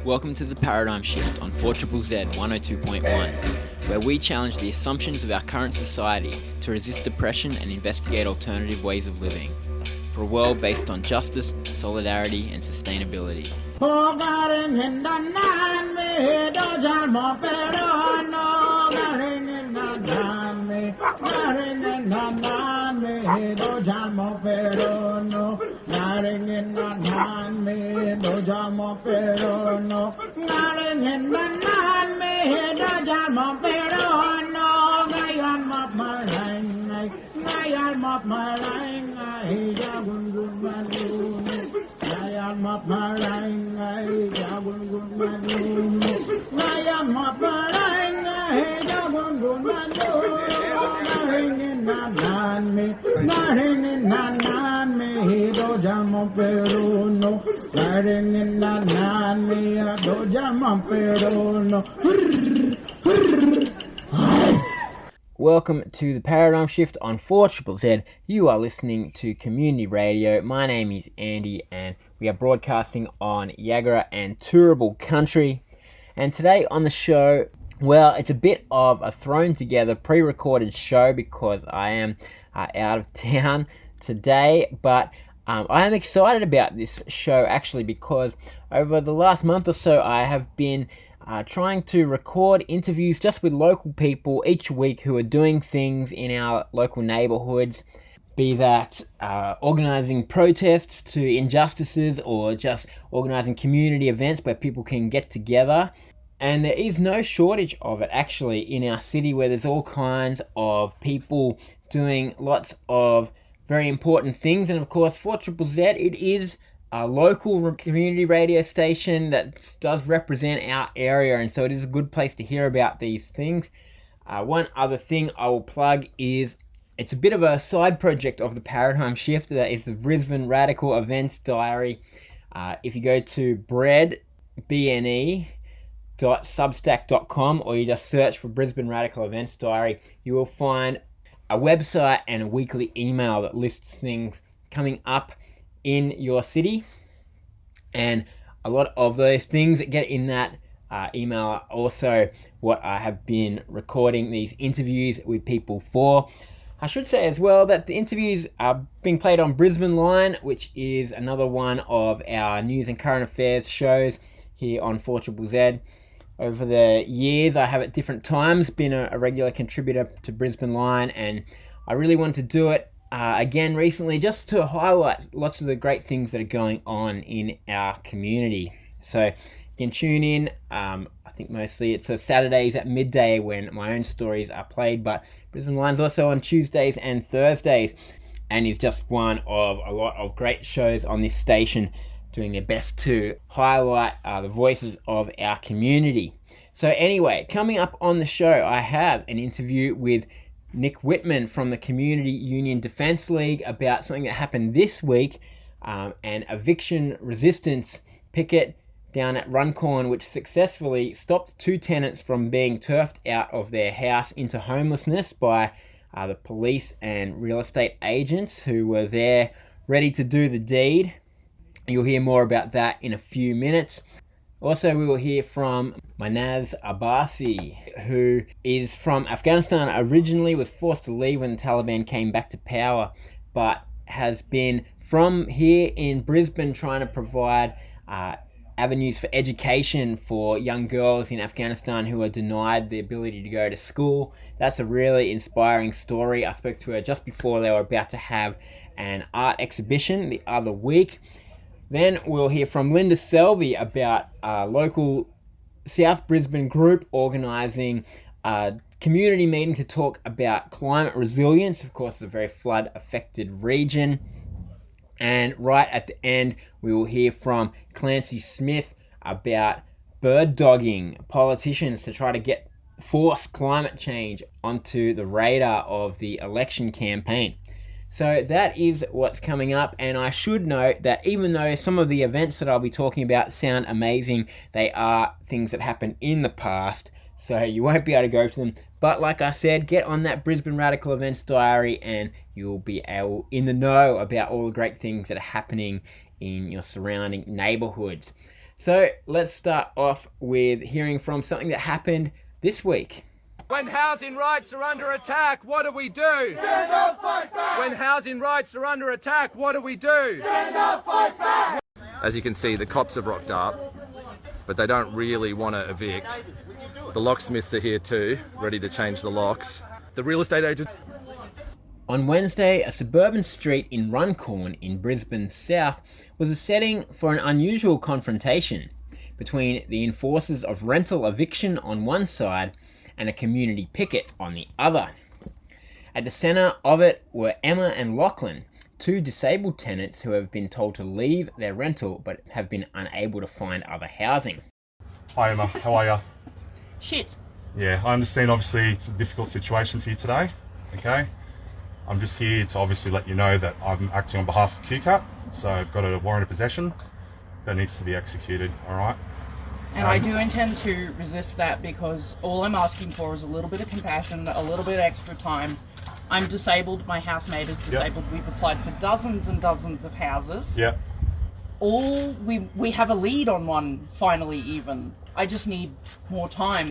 Welcome to the Paradigm Shift on 4ZZZ 102.1, where we challenge the assumptions of our current society to resist depression and investigate alternative ways of living, for a world based on justice, solidarity and sustainability. Welcome to the Paradigm Shift on 4ZZZ. You are listening to Community Radio. My name is Andy and we are broadcasting on Yagara and Turrbal country. And today on the show, well, it's a bit of a thrown together pre-recorded show because I am out of town today, but I am excited about this show actually because over the last month or so I have been trying to record interviews just with local people each week who are doing things in our local neighbourhoods, be that organising protests to injustices or just organising community events where people can get together. And there is no shortage of it actually in our city, where there's all kinds of people doing lots of very important things. And of course 4ZZZ, it is a local community radio station that does represent our area, and so it is a good place to hear about these things. One other thing I will plug is it's a bit of a side project of the Paradigm Shift. That is the Brisbane Radical Events Diary. If you go to bne.substack.com or you just search for Brisbane Radical Events Diary, you will find a website and a weekly email that lists things coming up in your city, and a lot of those things that get in that email are also what I have been recording these interviews with people for. I should say as well that the interviews are being played on Brisbane Line, which is another one of our news and current affairs shows here on 4ZZZ. Over the years, I have at different times been a regular contributor to Brisbane Line, and I really want to do it again recently just to highlight lots of the great things that are going on in our community. So you can tune in, I think mostly it's Saturdays at midday when my own stories are played, but Brisbane Line's also on Tuesdays and Thursdays, and is just one of a lot of great shows on this station doing their best to highlight the voices of our community. So anyway, coming up on the show, I have an interview with Nick Whitman from the Community Union Defence League about something that happened this week, an eviction resistance picket down at Runcorn, which successfully stopped two tenants from being turfed out of their house into homelessness by the police and real estate agents who were there ready to do the deed. You'll hear more about that in a few minutes. Also, we will hear from Manaz Abbasi, who is from Afghanistan originally, was forced to leave when the Taliban came back to power, but has been from here in Brisbane trying to provide avenues for education for young girls in Afghanistan who are denied the ability to go to school. That's a really inspiring story. I spoke to her just before they were about to have an art exhibition the other week. Then we'll hear from Linda Selvey about a local South Brisbane group organising a community meeting to talk about climate resilience. Of course, it's a very flood-affected region. And right at the end, we will hear from Clancy Smith about bird dogging politicians to try to force climate change onto the radar of the election campaign. So that is what's coming up, and I should note that even though some of the events that I'll be talking about sound amazing, they are things that happened in the past, so you won't be able to go to them. But like I said, get on that Brisbane Radical Events Diary and you'll be in the know about all the great things that are happening in your surrounding neighbourhoods. So let's start off with hearing from something that happened this week. When housing rights are under attack, what do we do? Stand up, fight back! When housing rights are under attack, what do we do? Stand up, fight back! As you can see, the cops have rocked up, but they don't really want to evict. The locksmiths are here too, ready to change the locks. The real estate agent. On Wednesday, a suburban street in Runcorn in Brisbane South was a setting for an unusual confrontation between the enforcers of rental eviction on one side and a community picket on the other. At the centre of it were Emma and Lachlan, two disabled tenants who have been told to leave their rental but have been unable to find other housing. Hi Emma, how are you? Shit. Yeah, I understand obviously it's a difficult situation for you today, okay? I'm just here to obviously let you know that I'm acting on behalf of QCAP, so I've got a warrant of possession that needs to be executed, alright? And I do intend to resist that because all I'm asking for is a little bit of compassion, a little bit extra time. I'm disabled, my housemate is disabled, We've applied for dozens and dozens of houses. Yeah. We have a lead on one, finally even. I just need more time.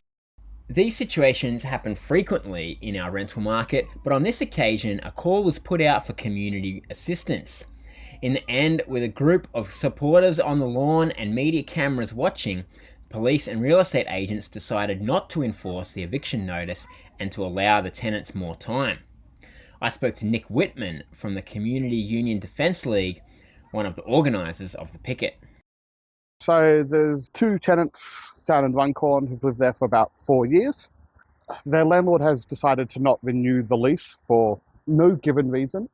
These situations happen frequently in our rental market, but on this occasion, a call was put out for community assistance. In the end, with a group of supporters on the lawn and media cameras watching, police and real estate agents decided not to enforce the eviction notice and to allow the tenants more time. I spoke to Nick Whitman from the Community Union Defence League, one of the organisers of the picket. So there's two tenants down in Runcorn who've lived there for about 4 years. Their landlord has decided to not renew the lease for no given reason,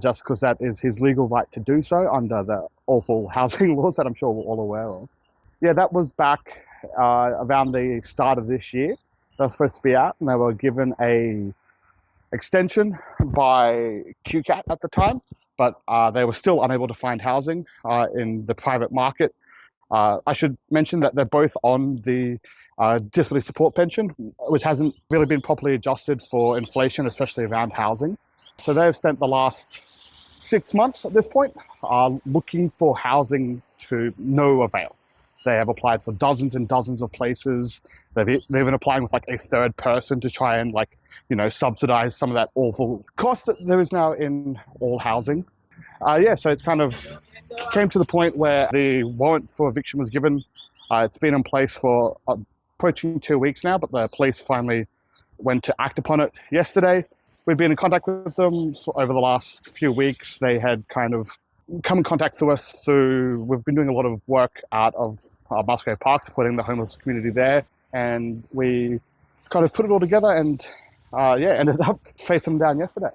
just because that is his legal right to do so under the awful housing laws that I'm sure we're all aware of. Yeah, that was back around the start of this year. They were supposed to be out and they were given a extension by QCAT at the time, but they were still unable to find housing in the private market. I should mention that they're both on the disability support pension, which hasn't really been properly adjusted for inflation, especially around housing. So they've spent the last 6 months at this point looking for housing to no avail. They have applied for dozens and dozens of places. They've been applying with like a third person to try and subsidize some of that awful cost that there is now in all housing. So it's kind of came to the point where the warrant for eviction was given. It's been in place for approaching 2 weeks now, but the police finally went to act upon it yesterday. We've been in contact with them over the last few weeks. They had kind of come in contact with us we've been doing a lot of work out of Musgrave Park, supporting the homeless community there. And we kind of put it all together and ended up facing them down yesterday.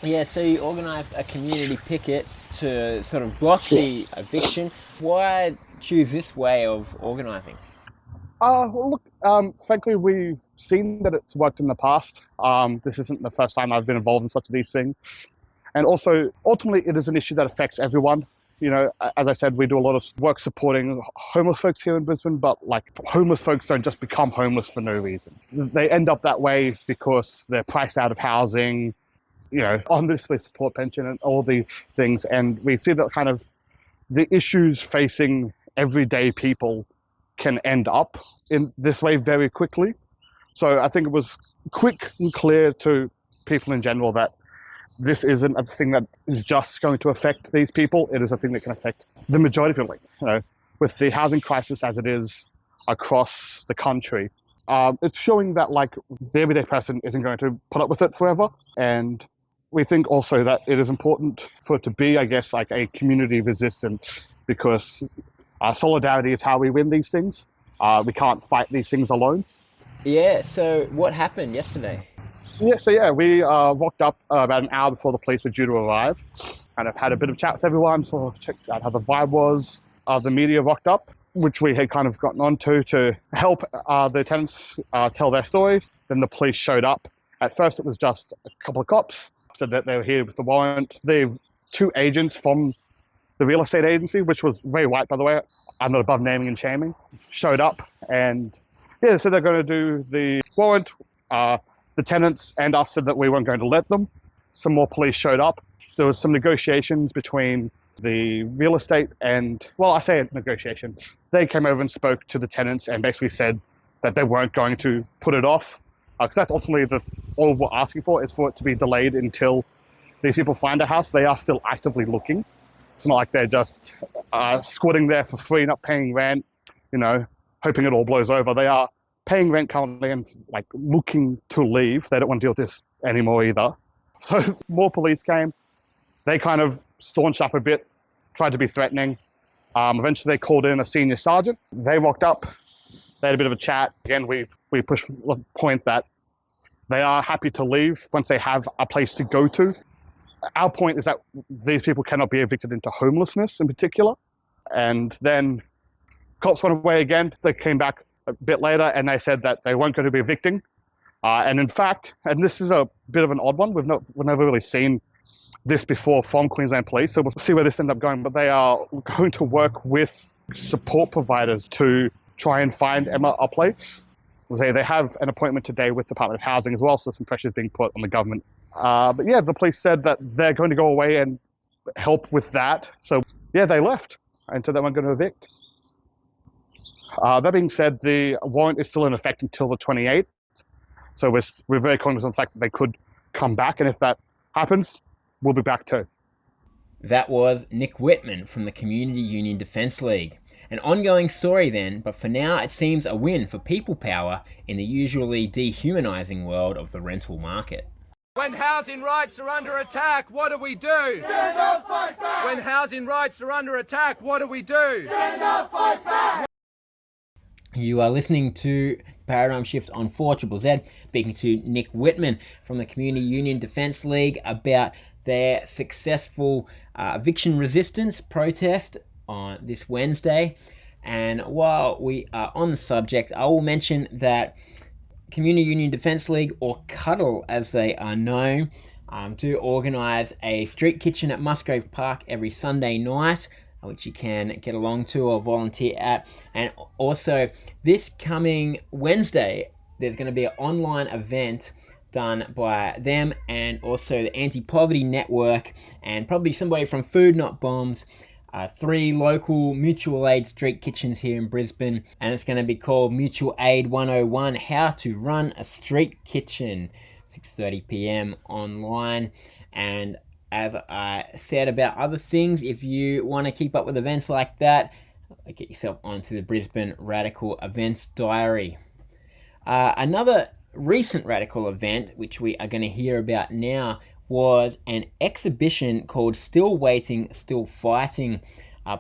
Yeah, so you organised a community picket to sort of block the eviction. Why choose this way of organising? Frankly, we've seen that it's worked in the past. This isn't the first time I've been involved in such of these things. And also, ultimately, it is an issue that affects everyone. You know, as I said, we do a lot of work supporting homeless folks here in Brisbane, but homeless folks don't just become homeless for no reason. They end up that way because they're priced out of housing, on the disability support pension and all these things. And we see that kind of the issues facing everyday people can end up in this way very quickly. So I think it was quick and clear to people in general that this isn't a thing that is just going to affect these people. It is a thing that can affect the majority of people. With the housing crisis as it is across the country, it's showing that the everyday person isn't going to put up with it forever. And we think also that it is important for it to be, a community resistance, because solidarity is how we win these things. We can't fight these things alone. Yeah, so what happened yesterday? We rocked up about an hour before the police were due to arrive, and I've had a bit of chat with everyone, sort of checked out how the vibe was. The media rocked up, which we had kind of gotten onto to help the tenants tell their stories. Then the police showed up. At first it was just a couple of cops, said that they were here with the warrant. They've two agents from the real estate agency, which was very white, by the way. I'm not above naming and shaming. Showed up and so they're going to do the warrant. The tenants and us said that we weren't going to let them. Some more police showed up. There was some negotiations between The real estate and, well, I say negotiation, they came over and spoke to the tenants and basically said that they weren't going to put it off. Because that's ultimately all we're asking for, is for it to be delayed until these people find a house. They are still actively looking. It's not like they're just squatting there for free, not paying rent, hoping it all blows over. They are paying rent currently and looking to leave. They don't want to deal with this anymore either. So more police came. They kind of staunched up a bit, tried to be threatening. Eventually they called in a senior sergeant. They rocked up. They had a bit of a chat. Again, we pushed the point that they are happy to leave once they have a place to go to. Our point is that these people cannot be evicted into homelessness in particular. And then cops went away again. They came back a bit later and they said that they weren't going to be evicting. And in fact, and this is a bit of an odd one, we've never really seen this before from Queensland Police, so we'll see where this ends up going, but they are going to work with support providers to try and find Emma a place. They have an appointment today with Department of Housing as well, so some pressure is being put on the government. But yeah, the police said that they're going to go away and help with that. So yeah, they left and said they weren't going to evict. That being said, the warrant is still in effect until the 28th. So we're very conscious of the fact that they could come back, and if that happens, we'll be back too. That was Nick Whitman from the Community Union Defence League. An ongoing story then, but for now it seems a win for people power in the usually dehumanising world of the rental market. When housing rights are under attack, what do we do? Stand up, fight back! When housing rights are under attack, what do we do? Stand up, fight back! You are listening to Paradigm Shift on 4ZZZ, speaking to Nick Whitman from the Community Union Defence League about their successful eviction resistance protest on this Wednesday. And while we are on the subject, I will mention that Community Union Defence League, or Cuddle as they are known, do organise a street kitchen at Musgrave Park every Sunday night, which you can get along to or volunteer at. And also this coming Wednesday, there's going to be an online event done by them and also the Anti-Poverty Network and probably somebody from Food Not Bombs, 3 local mutual aid street kitchens here in Brisbane, and it's going to be called Mutual Aid 101, How to Run a Street Kitchen, 6:30 p.m. online. And as I said about other things, if you want to keep up with events like that, get yourself onto the Brisbane Radical Events Diary. Another recent radical event, which we are going to hear about now, was an exhibition called Still Waiting, Still Fighting,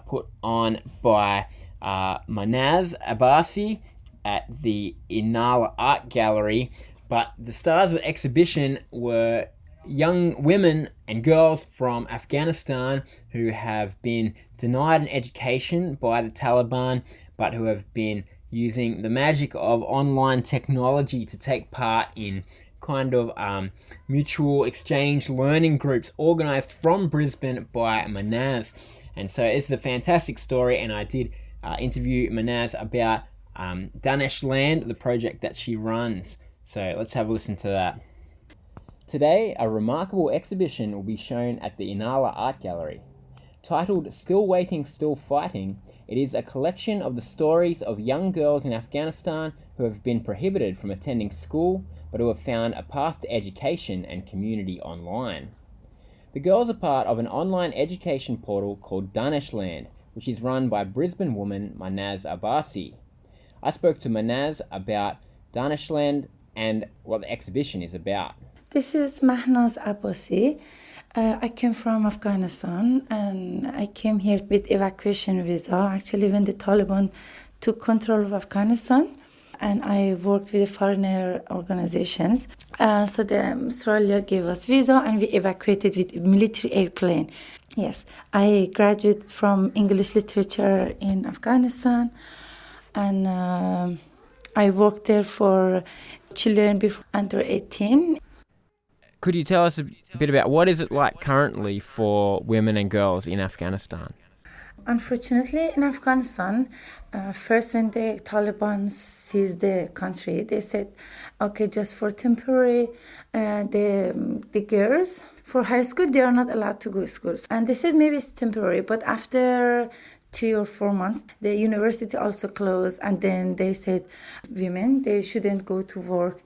put on by Manaz Abbasi at the Inala Art Gallery. But the stars of the exhibition were young women and girls from Afghanistan who have been denied an education by the Taliban, but who have been using the magic of online technology to take part in kind of mutual exchange learning groups organised from Brisbane by Manaz. And so this is a fantastic story, and I did interview Manaz about Danesh Land, the project that she runs. So let's have a listen to that. Today, a remarkable exhibition will be shown at the Inala Art Gallery. Titled Still Waiting, Still Fighting, it is a collection of the stories of young girls in Afghanistan who have been prohibited from attending school, but who have found a path to education and community online. The girls are part of an online education portal called Danesh Land, which is run by Brisbane woman Manaz Abbasi. I spoke to Manaz about Danesh Land and what the exhibition is about. This is Mahnaz Abbasi. I came from Afghanistan and I came here with evacuation visa, actually when the Taliban took control of Afghanistan, and I worked with the foreigner organizations. So the Australia gave us visa and we evacuated with military airplane. Yes, I graduated from English literature in Afghanistan, and I worked there for children before under 18. Could you tell us a bit about what is it like currently for women and girls in Afghanistan? Unfortunately, in Afghanistan, first when the Taliban seized the country, they said, okay, just for temporary, the girls For high school, they are not allowed to go to school. And they said maybe it's temporary, but after 3 or 4 months, the university also closed, and then they said women, they shouldn't go to work.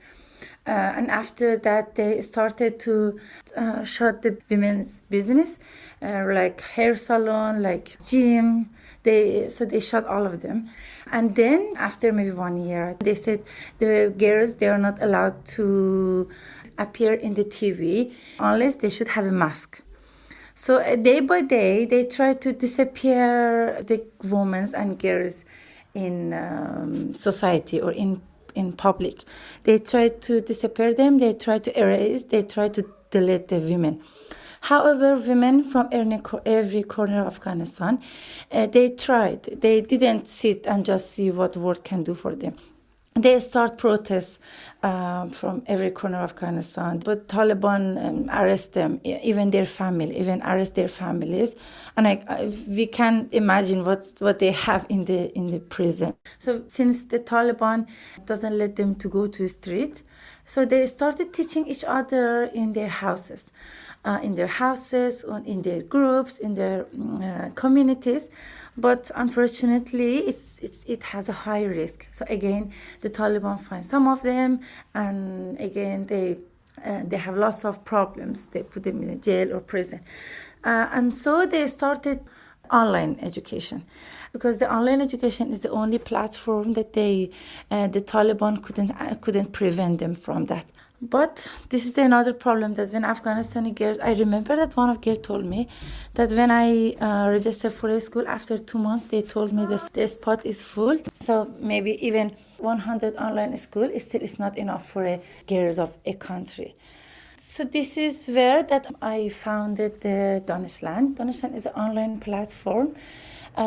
And after that, they started to shut the women's business, like hair salon, like gym. They shut all of them. And then after maybe 1 year, they said the girls, they are not allowed to appear in the TV unless they should have a mask. So day by day, they try to disappear the women and girls in society or in public. They try to disappear them, they try to erase, they try to delete the women. However, women from every corner of Afghanistan, they tried. They didn't sit and just see what world can do for them. They start protests from every corner of Afghanistan, but Taliban arrest them, even their family, even arrest their families, and we can imagine what they have in the prison. So since the Taliban doesn't let them to go to the street, so they started teaching each other in their houses, or in their groups, in their communities. But unfortunately, it has a high risk. So again, the Taliban find some of them, and again they have lots of problems. They put them in a jail or prison, and so they started online education, because the online education is the only platform that the Taliban couldn't prevent them from that. But this is another problem, that when Afghanistani girls, I remember that one of girls told me that when I registered for a school, after 2 months, they told me the spot is full. So maybe even 100 online school is not enough for girls of a country. So this is where that I founded the Danishland. Danishland is an online platform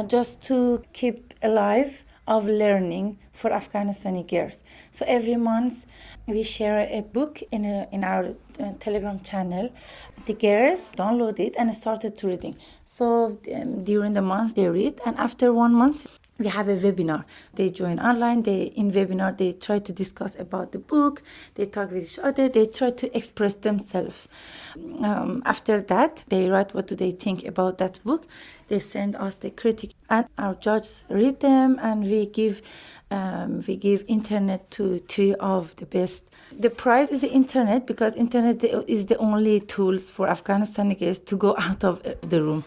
just to keep alive of learning for Afghanistani girls. So every month we share a book in our Telegram channel. The girls download it and started to reading. So during the month they read, and after 1 month we have a webinar. They join online. In webinar they try to discuss about the book. They talk with each other. They try to express themselves. After that, they write what do they think about that book. They send us the critic, and our judges read them, and we give internet to 3 of the best. The prize is the internet, because internet is the only tools for Afghanistani girls to go out of the room,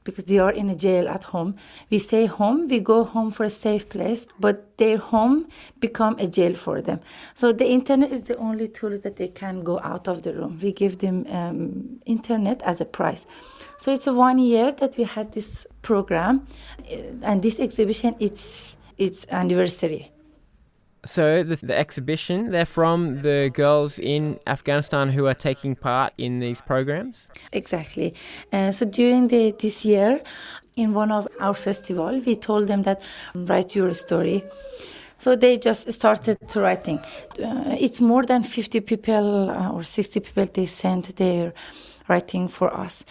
because they are in a jail at home. We say home, we go home for a safe place, but their home become a jail for them. So the internet is the only tools that they can go out of the room. We give them internet as a prize. So it's 1 year that we had this program, and this exhibition, it's anniversary. So the exhibition, they're from the girls in Afghanistan who are taking part in these programs? Exactly. So during this year, in one of our festival, we told them that write your story. So they just started to writing. It's more than 50 people or 60 people they sent their writing for us.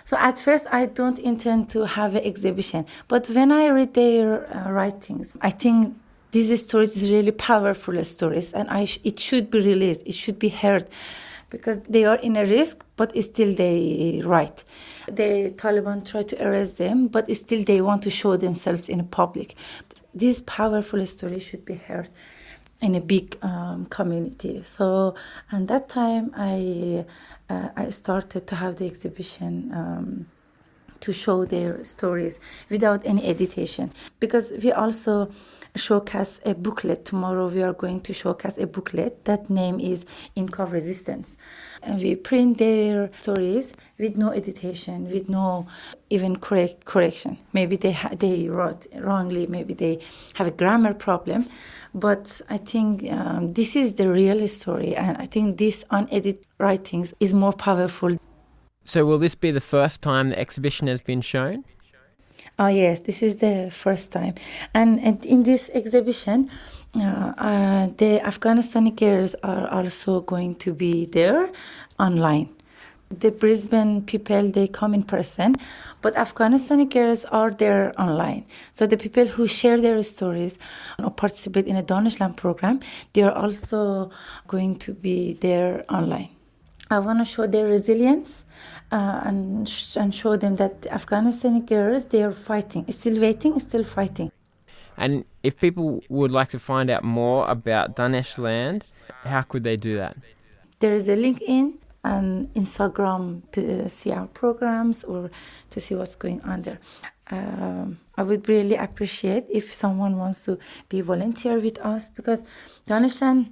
So at first, I don't intend to have an exhibition. But when I read their writings, I think these stories is really powerful stories, and it should be released. It should be heard, because they are in a risk, but still they write. The Taliban try to erase them, but still they want to show themselves in public. These powerful stories should be heard in a big community. So, at that time, I started to have the exhibition to show their stories without any editation, because we also showcase a booklet. Tomorrow we are going to showcase a booklet. That name is Inca Resistance. And we print their stories with no editation, with no even correction. Maybe they wrote wrongly, maybe they have a grammar problem. But I think this is the real story, and I think this unedited writings is more powerful. So will this be the first time the exhibition has been shown? Oh yes, this is the first time. And in this exhibition, the Afghanistani girls are also going to be there online. The Brisbane people, they come in person, but Afghanistani girls are there online. So the people who share their stories or participate in a Danishland program, they are also going to be there online. I want to show their resilience and show them that Afghanistani girls, they are fighting, still waiting, still fighting. And if people would like to find out more about Daneshland, how could they do that? There is a LinkedIn and Instagram to see our programs or to see what's going on there. I would really appreciate if someone wants to be volunteer with us, because Daneshland,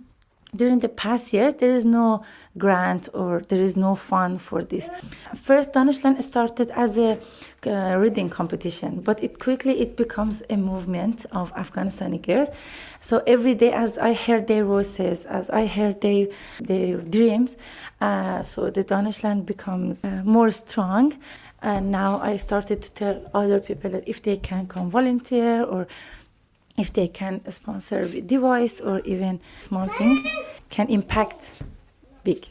during the past years, there is no grant or there is no fund for this. First, Daneshland started as a reading competition, but it quickly becomes a movement of Afghanistani girls. So every day, as I heard their voices, as I heard their dreams, so the Daneshland becomes more strong. And now I started to tell other people that if they can come volunteer or if they can sponsor with device or even small things, can impact big.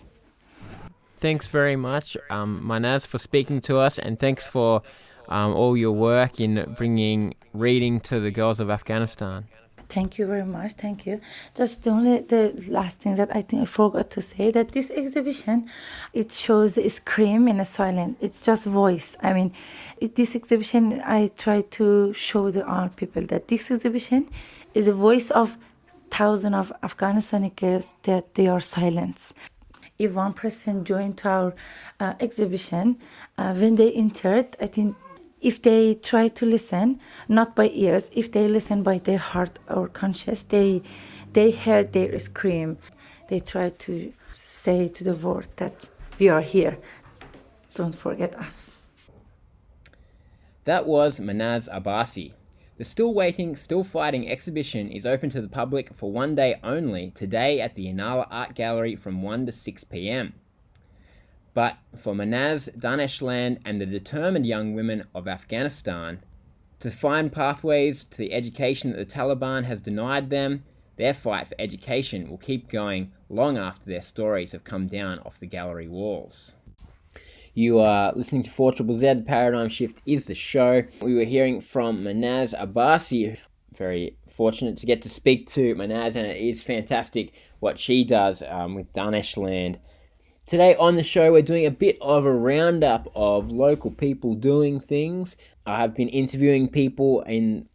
Thanks very much, Manaz, for speaking to us, and thanks for all your work in bringing reading to the girls of Afghanistan. Thank you very much. Thank you. Just the last thing that I think I forgot to say, that this exhibition, it shows a scream in a silence. It's just voice. I mean, this exhibition, I try to show the all people that this exhibition is a voice of thousands of Afghanistani girls that they are silenced. If one person joined to our exhibition, when they entered, I think if they try to listen, not by ears, if they listen by their heart or conscience, they heard their scream. They try to say to the world that we are here. Don't forget us. That was Manaz Abbasi. The Still Waiting, Still Fighting exhibition is open to the public for one day only, today at the Inala Art Gallery from 1 to 6 p.m. But for Manaz, Daneshland and the determined young women of Afghanistan to find pathways to the education that the Taliban has denied them, their fight for education will keep going long after their stories have come down off the gallery walls. You are listening to 4ZZZ, The Paradigm Shift is the show. We were hearing from Manaz Abbasi. Very fortunate to get to speak to Manaz, and it is fantastic what she does with Daneshland. Today on the show, we're doing a bit of a roundup of local people doing things. I have been interviewing people in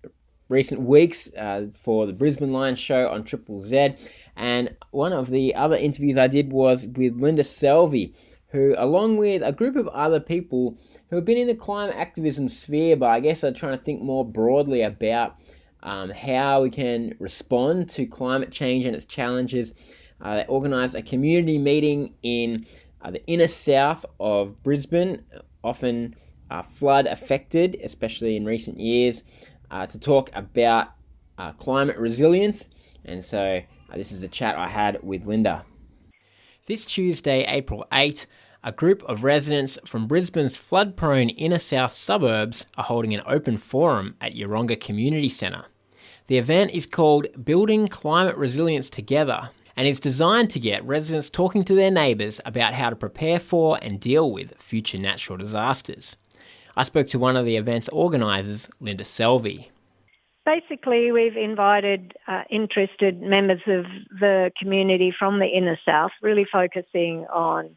recent weeks for the Brisbane Line show on Triple Z, and one of the other interviews I did was with Linda Selvey, who, along with a group of other people who have been in the climate activism sphere, but I guess are trying to think more broadly about how we can respond to climate change and its challenges. They organised a community meeting in the inner south of Brisbane, often flood affected, especially in recent years, to talk about climate resilience. And so this is a chat I had with Linda. This Tuesday, April 8, a group of residents from Brisbane's flood-prone inner south suburbs are holding an open forum at Yeronga Community Centre. The event is called Building Climate Resilience Together, and is designed to get residents talking to their neighbours about how to prepare for and deal with future natural disasters. I spoke to one of the event's organisers, Linda Selvey. Basically, we've invited interested members of the community from the inner south, really focusing on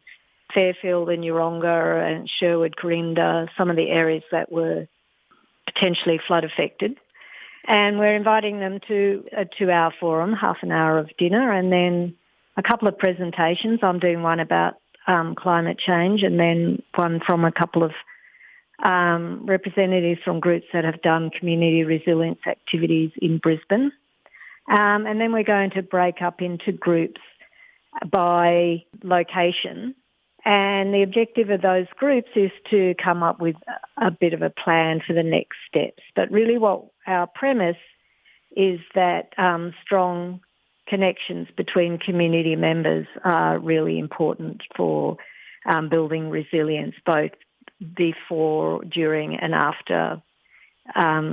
Fairfield and Yeronga and Sherwood, Corinda, some of the areas that were potentially flood affected. And we're inviting them to a 2-hour forum, half an hour of dinner, and then a couple of presentations. I'm doing one about climate change, and then one from a couple of representatives from groups that have done community resilience activities in Brisbane. And then we're going to break up into groups by location. And the objective of those groups is to come up with a bit of a plan for the next steps. But really what our premise is that strong connections between community members are really important for building resilience, both before, during and after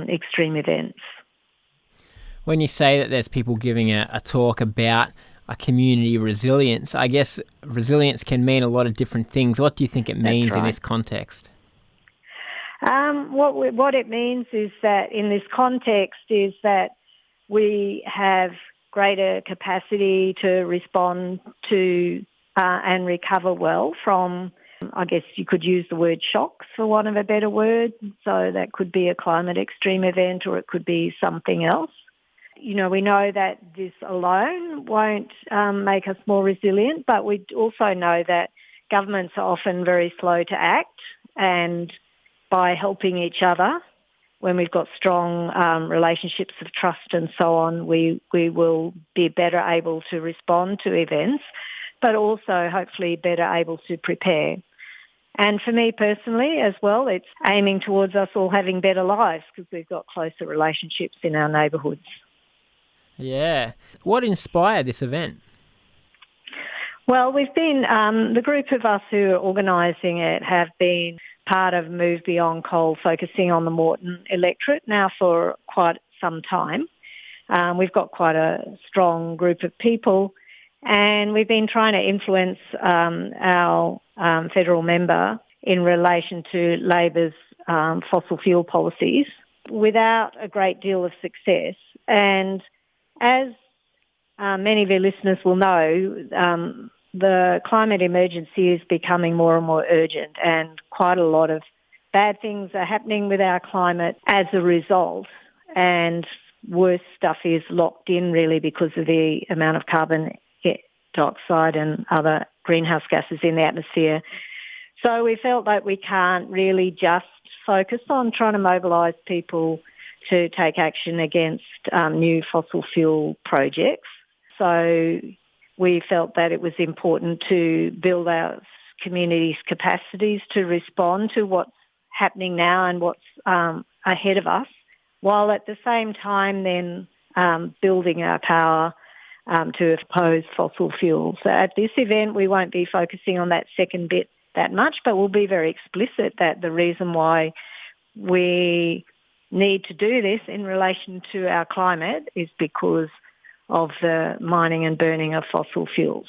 extreme events. When you say that there's people giving a talk about a community resilience, I guess resilience can mean a lot of different things. What do you think it means in this context? What it means is that in this context is that we have greater capacity to respond to and recover well from, I guess you could use the word shocks for want of a better word. So that could be a climate extreme event or it could be something else. You know, we know that this alone won't make us more resilient, but we also know that governments are often very slow to act, and by helping each other, when we've got strong relationships of trust and so on, we will be better able to respond to events, but also hopefully better able to prepare. And for me personally as well, it's aiming towards us all having better lives because we've got closer relationships in our neighbourhoods. Yeah. What inspired this event? Well, we've been, the group of us who are organising it have been part of Move Beyond Coal, focusing on the Moreton electorate now for quite some time. We've got quite a strong group of people, and we've been trying to influence our federal member in relation to Labor's fossil fuel policies without a great deal of success. And as many of your listeners will know, the climate emergency is becoming more and more urgent, and quite a lot of bad things are happening with our climate as a result, and worse stuff is locked in really because of the amount of carbon dioxide and other greenhouse gases in the atmosphere. So we felt like we can't really just focus on trying to mobilise people to take action against new fossil fuel projects. So we felt that it was important to build our communities' capacities to respond to what's happening now and what's ahead of us, while at the same time then building our power to oppose fossil fuels. So at this event, we won't be focusing on that second bit that much, but we'll be very explicit that the reason why we need to do this in relation to our climate is because of the mining and burning of fossil fuels.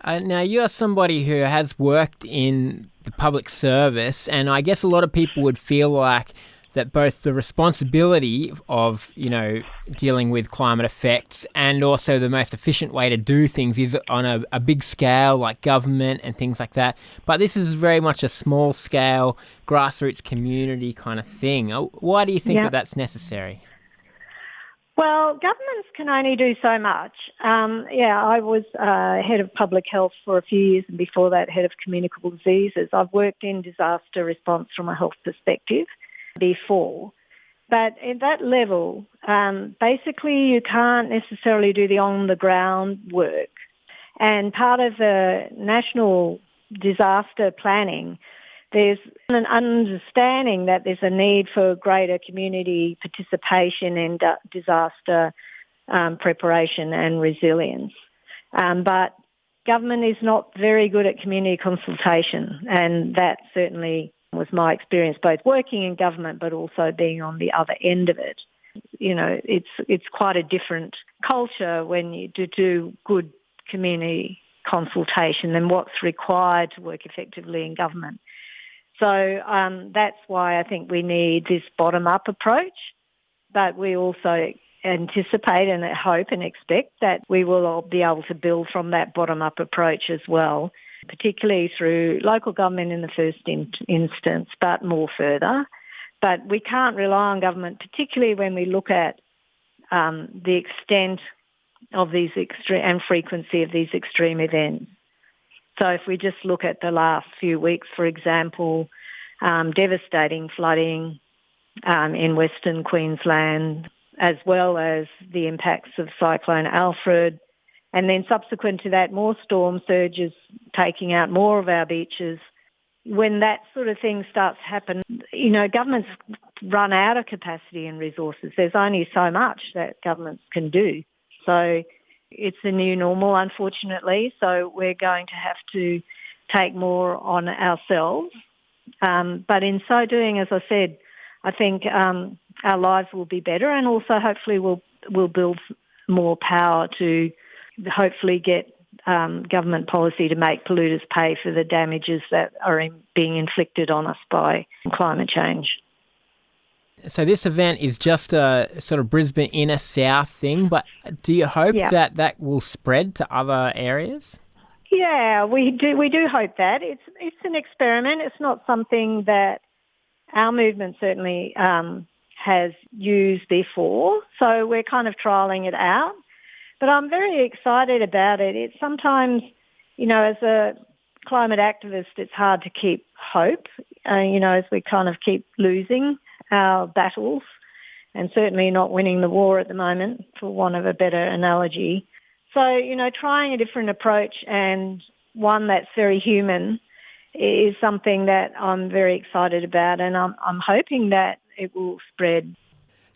Now, you're somebody who has worked in the public service, and I guess a lot of people would feel like that both the responsibility of, you know, dealing with climate effects and also the most efficient way to do things is on a big scale like government and things like that. But this is very much a small scale, grassroots community kind of thing. Why do you think that that's necessary? Well, governments can only do so much. I was head of public health for a few years, and before that, head of communicable diseases. I've worked in disaster response from a health perspective before. But at that level, basically you can't necessarily do the on-the-ground work. And part of the national disaster planning, there's an understanding that there's a need for greater community participation in disaster preparation and resilience. But government is not very good at community consultation, and that certainly was my experience both working in government but also being on the other end of it. You know, it's quite a different culture when you do good community consultation than what's required to work effectively in government. So that's why I think we need this bottom-up approach, but we also anticipate and hope and expect that we will all be able to build from that bottom-up approach as well, particularly through local government in the first instance, but more further. But we can't rely on government, particularly when we look at the extent of these extreme and frequency of these extreme events. So if we just look at the last few weeks, for example, devastating flooding in Western Queensland, as well as the impacts of Cyclone Alfred, and then subsequent to that, more storm surges taking out more of our beaches. When that sort of thing starts to happen, you know, governments run out of capacity and resources. There's only so much that governments can do. So it's the new normal, unfortunately. So we're going to have to take more on ourselves. But in so doing, as I said, I think our lives will be better, and also hopefully we'll build more power to hopefully get government policy to make polluters pay for the damages that are being inflicted on us by climate change. So this event is just a sort of Brisbane inner south thing, but do you hope that will spread to other areas? Yeah, we do hope that. It's an experiment. It's not something that our movement certainly has used before. So we're kind of trialling it out. But I'm very excited about it. It's sometimes, as a climate activist, it's hard to keep hope, as we kind of keep losing our battles and certainly not winning the war at the moment, for want of a better analogy. So, trying a different approach and one that's very human is something that I'm very excited about, and I'm hoping that it will spread.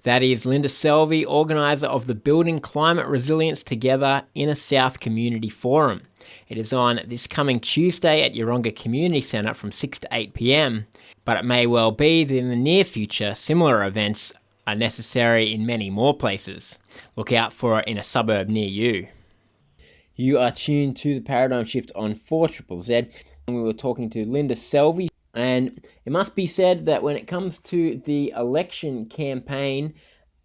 That is Linda Selvey, organiser of the Building Climate Resilience Together Inner South Community Forum. It is on this coming Tuesday at Yeronga Community Centre from 6 to 8 p.m, but it may well be that in the near future similar events are necessary in many more places. Look out for it in a suburb near you. You are tuned to The Paradigm Shift on 4ZZZ. We were talking to Linda Selvey, and it must be said that when it comes to the election campaign,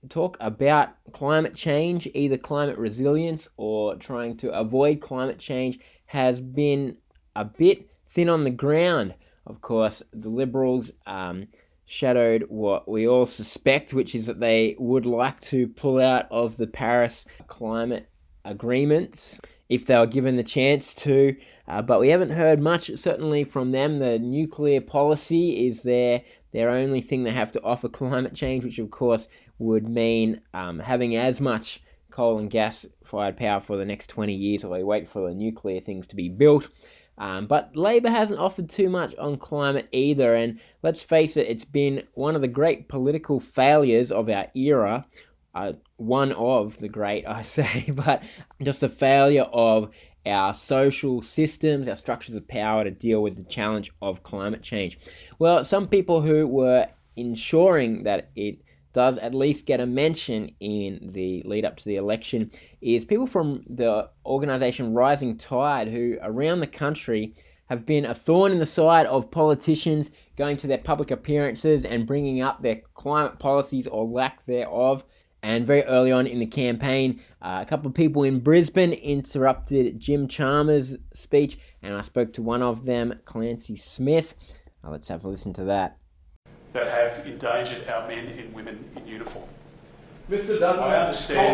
talk about climate change, either climate resilience or trying to avoid climate change, has been a bit thin on the ground. Of course, the Liberals shadowed what we all suspect, which is that they would like to pull out of the Paris climate agreements if they were given the chance to, but we haven't heard much certainly from them. The nuclear policy is their only thing they have to offer climate change, which of course would mean having as much coal and gas fired power for the next 20 years while we wait for the nuclear things to be built. But Labor hasn't offered too much on climate either, and let's face it, it's been one of the great political failures of our era. One of the great, I say, but just a failure of our social systems, our structures of power to deal with the challenge of climate change. Well, some people who were ensuring that it does at least get a mention in the lead up to the election is people from the organisation Rising Tide, who around the country have been a thorn in the side of politicians going to their public appearances and bringing up their climate policies or lack thereof. And very early on in the campaign, a couple of people in Brisbane interrupted Jim Chalmers' speech, and I spoke to one of them, Clancy Smith. Let's have a listen to that. That have endangered our men and women in uniform. Mr. Dutton, I understand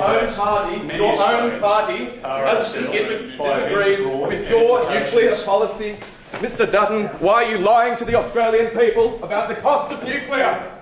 your own party disagrees with your nuclear policy. Mr. Dutton, why are you lying to the Australian people about the cost of nuclear?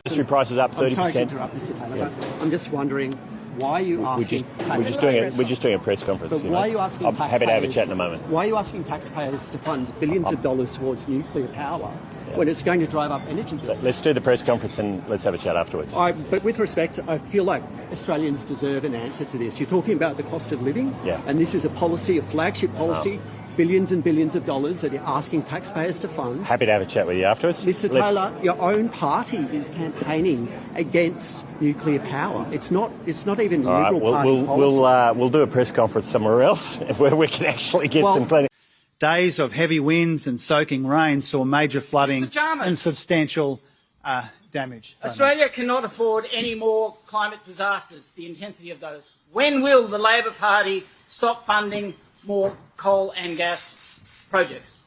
Industry prices up 30%. I'm sorry to interrupt, Mr. Taylor, but I'm just wondering why are you asking taxpayers... We're just doing a press conference. But why are you asking I'm happy to have a chat in a moment. Why are you asking taxpayers to fund billions of dollars towards nuclear power when it's going to drive up energy bills? Let's do the press conference and let's have a chat afterwards. But with respect, I feel like Australians deserve an answer to this. You're talking about the cost of living, and this is a policy, a flagship policy, billions and billions of dollars that you're asking taxpayers to fund. Happy to have a chat with you afterwards. Mr. Taylor, your own party is campaigning against nuclear power. It's not even Liberal Party policy. We'll do a press conference somewhere else where we can actually get some planning. Days of heavy winds and soaking rain saw major flooding and substantial damage. Australia cannot afford any more climate disasters, the intensity of those. When will the Labor Party stop funding more coal and gas projects?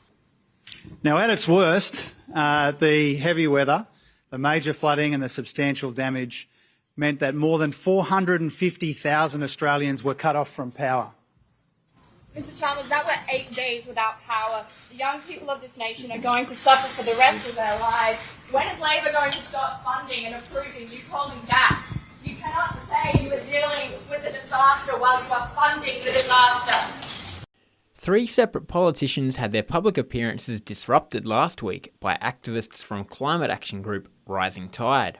Now, at its worst, the heavy weather, the major flooding and the substantial damage meant that more than 450,000 Australians were cut off from power. Mr. Chalmers, that were 8 days without power. The young people of this nation are going to suffer for the rest of their lives. When is Labor going to stop funding and approving new coal and gas? You cannot say you are dealing with a disaster while you are funding the disaster. 3 separate politicians had their public appearances disrupted last week by activists from climate action group Rising Tide.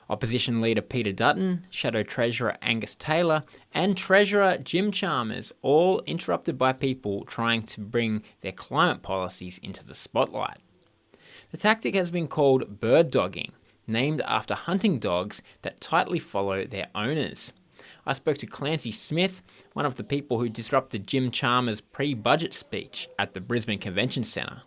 Opposition leader Peter Dutton, Shadow Treasurer Angus Taylor, and Treasurer Jim Chalmers, all interrupted by people trying to bring their climate policies into the spotlight. The tactic has been called bird dogging, named after hunting dogs that tightly follow their owners. I spoke to Clancy Smith, one of the people who disrupted Jim Chalmers' pre-budget speech at the Brisbane Convention Centre.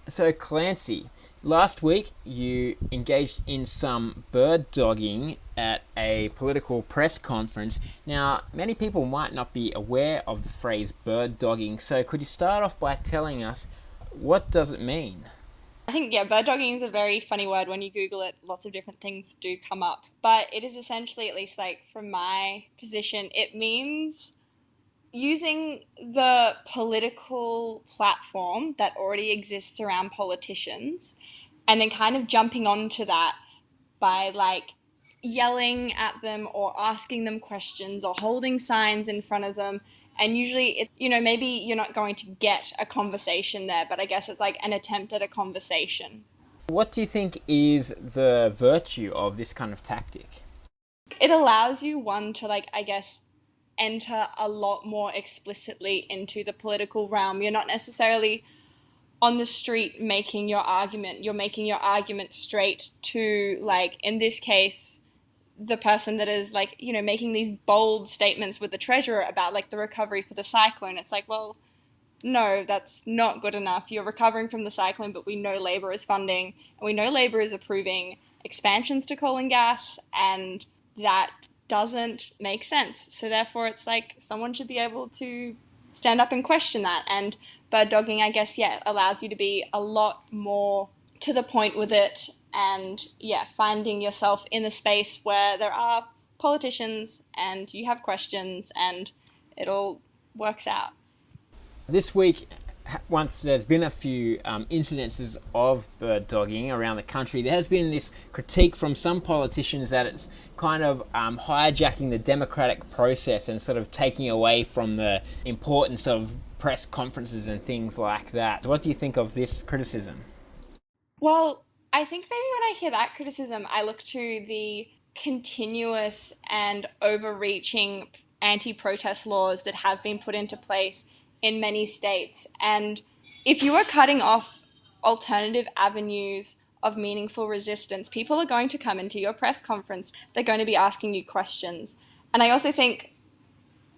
So Clancy, last week you engaged in some bird dogging at a political press conference. Now, many people might not be aware of the phrase bird dogging, so could you start off by telling us what does it mean? I think, yeah, bird dogging is a very funny word. When you Google it, lots of different things do come up. But it is essentially, at least like from my position, it means using the political platform that already exists around politicians and then kind of jumping onto that by like yelling at them or asking them questions or holding signs in front of them. And usually, maybe you're not going to get a conversation there, but I guess it's like an attempt at a conversation. What do you think is the virtue of this kind of tactic? It allows you, one, to like, I guess, enter a lot more explicitly into the political realm. You're not necessarily on the street making your argument. You're making your argument straight to, like, in this case, the person that is like, making these bold statements with the treasurer about like the recovery for the cyclone. It's like, well, no, that's not good enough. You're recovering from the cyclone, but we know Labor is funding and we know Labor is approving expansions to coal and gas, and that doesn't make sense. So therefore it's like someone should be able to stand up and question that. And bird dogging, I guess, allows you to be a lot more to the point with it, and finding yourself in a space where there are politicians and you have questions and it all works out. This week, once there's been a few incidences of bird dogging around the country, there has been this critique from some politicians that it's kind of hijacking the democratic process and sort of taking away from the importance of press conferences and things like that. What do you think of this criticism? Well, I think maybe when I hear that criticism, I look to the continuous and overreaching anti-protest laws that have been put into place in many states. And if you are cutting off alternative avenues of meaningful resistance, people are going to come into your press conference. They're going to be asking you questions. And I also think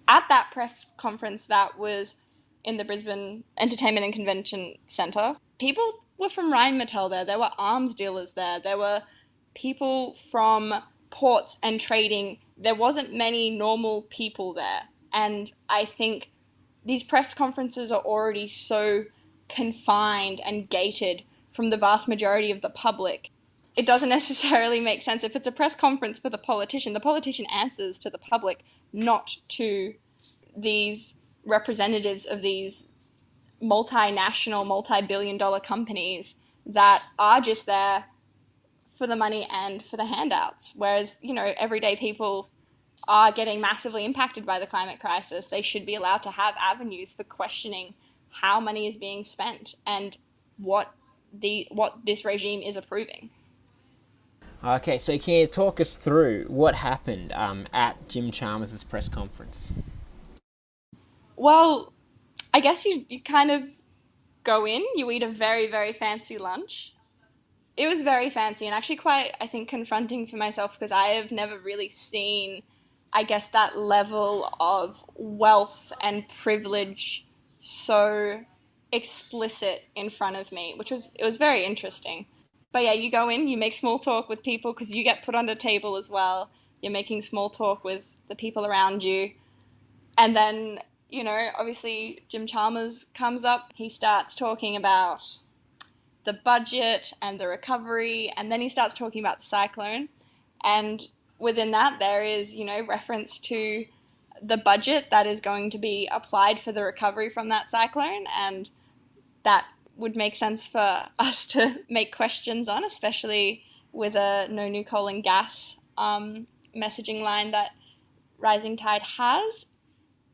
at that press conference that was in the Brisbane Entertainment and Convention Centre, people were from Rheinmetall there. There were arms dealers there. There were people from ports and trading. There wasn't many normal people there. And I think these press conferences are already so confined and gated from the vast majority of the public. It doesn't necessarily make sense. If it's a press conference for the politician answers to the public, not to these representatives of these multinational, multi-billion-dollar companies that are just there for the money and for the handouts. Whereas, everyday people are getting massively impacted by the climate crisis. They should be allowed to have avenues for questioning how money is being spent and what this regime is approving. Okay, so can you talk us through what happened at Jim Chalmers' press conference? Well, I guess you kind of go in, you eat a very, very fancy lunch. It was very fancy and actually quite, I think, confronting for myself because I have never really seen, I guess, that level of wealth and privilege so explicit in front of me, it was very interesting. But yeah, you go in, you make small talk with people because you get put on a table as well. You're making small talk with the people around you. And then, obviously Jim Chalmers comes up. He starts talking about the budget and the recovery, and then he starts talking about the cyclone. And within that, there is, reference to the budget that is going to be applied for the recovery from that cyclone, and that would make sense for us to make questions on, especially with a no new coal and gas messaging line that Rising Tide has.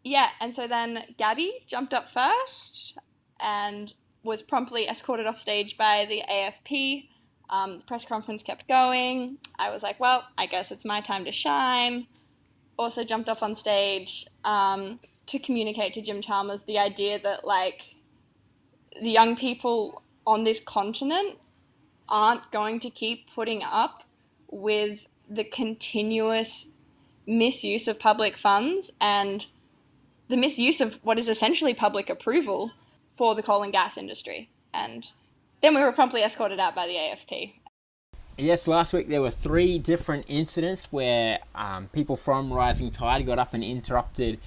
Yeah, and so then Gabby jumped up first and was promptly escorted off stage by the AFP. The press conference kept going. I was like, well, I guess it's my time to shine. Also jumped up on stage to communicate to Jim Chalmers the idea that, like, the young people on this continent aren't going to keep putting up with the continuous misuse of public funds and the misuse of what is essentially public approval for the coal and gas industry. And Then we were promptly escorted out by the AFP. Yes, last week there were 3 different incidents where people from Rising Tide got up and interrupted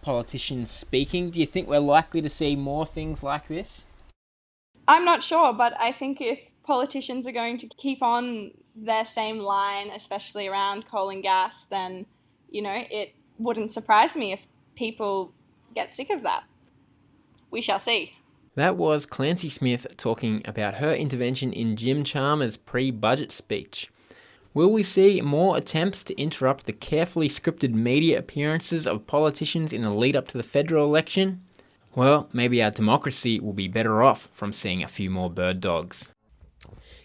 politicians speaking. Do you think we're likely to see more things like this? I'm not sure, but I think if politicians are going to keep on their same line, especially around coal and gas, then, it wouldn't surprise me if people get sick of that. We shall see. That was Clancy Smith talking about her intervention in Jim Chalmers' pre-budget speech. Will we see more attempts to interrupt the carefully scripted media appearances of politicians in the lead up to the federal election? Well, maybe our democracy will be better off from seeing a few more bird dogs.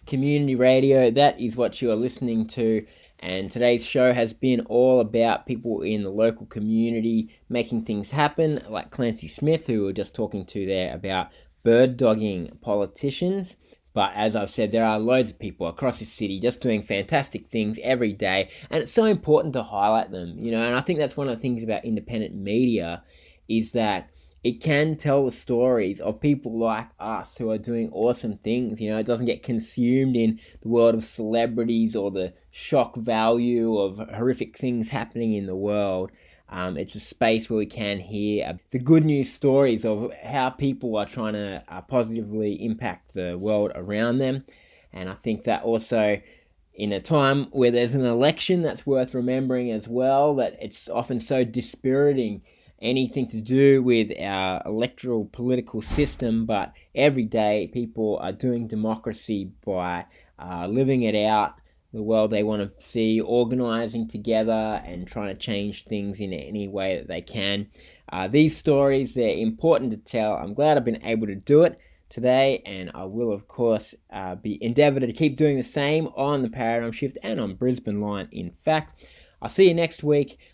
Community radio, that is what you are listening to. And today's show has been all about people in the local community making things happen, like Clancy Smith, who we were just talking to there about bird dogging politicians. But as I've said, there are loads of people across this city just doing fantastic things every day, and it's so important to highlight them, and I think that's one of the things about independent media is that it can tell the stories of people like us who are doing awesome things. It doesn't get consumed in the world of celebrities or the shock value of horrific things happening in the world. It's a space where we can hear the good news stories of how people are trying to positively impact the world around them. And I think that also, in a time where there's an election, that's worth remembering as well, that it's often so dispiriting anything to do with our electoral political system, but every day people are doing democracy by living it out, the world they want to see, organising together and trying to change things in any way that they can. These stories, they're important to tell. I'm glad I've been able to do it today, and I will, of course, be endeavour to keep doing the same on the Paradigm Shift and on Brisbane Line, in fact. I'll see you next week.